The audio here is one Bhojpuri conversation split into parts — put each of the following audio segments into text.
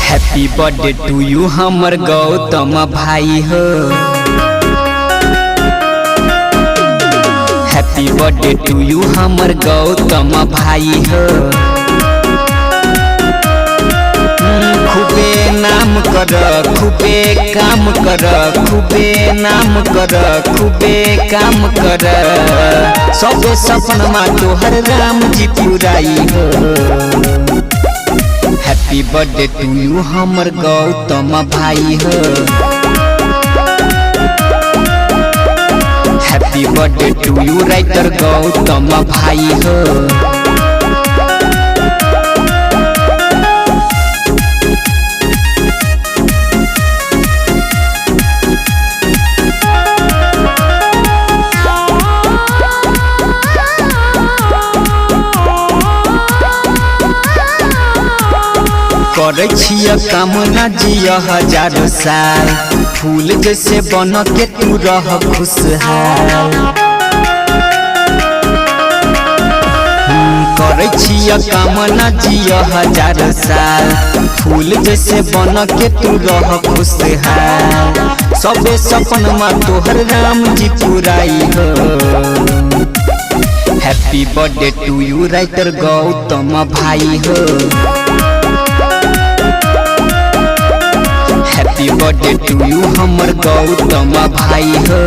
हैप्पी बर्थडे टू यू हमर गौतम भाई हो। हैप्पी बर्थडे टू यू हमर गौतम भाई हो। खूबे नाम कर खूबे काम कर खूबे नाम कर खूबे काम कर सब सपनमा तोहर राम जी पुराई हो। हैप्पी बर्थडे टू यू हमर गौतम भाई हो। Happy birthday to you writer Gautam भाई हो। करे छिया कामना जिया हजार साल फूल जैसे बन के तू रह खुशहाल। करे छिया कामना जिया हजार साल फूल जैसे बन के तू रह खुशहाल। सबे सपनमा तोहर राम जी पुराई हो। Happy birthday to you writer Gautam भाई हो। हैप्पी बर्थडे टू यू हमर गौतम भाई हो।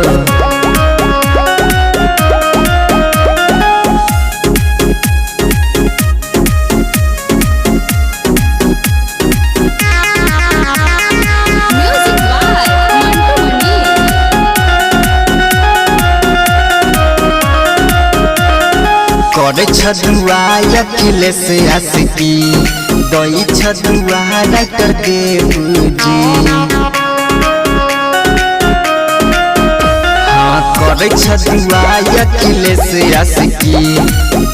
करे छदुआ अखिलेश आशिकी दई छदुआ राइटर देवजी। हाँ करे छदुआ अखिलेश आशिकी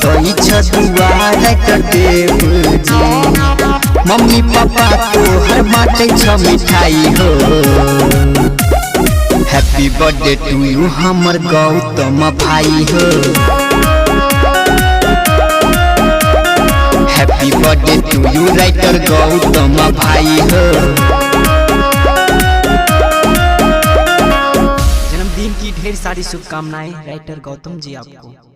दई छदुआ राइटर देवजी। मम्मी पापा तोहर बाटे छ मिठाई हो। हैप्पी बर्थडे टू यू हमर गौतम भाई हो। Happy birthday to you writer Gautam भाई हो। जन्मदिन की ढेर सारी शुभकामनाएं राइटर गौतम जी आपको।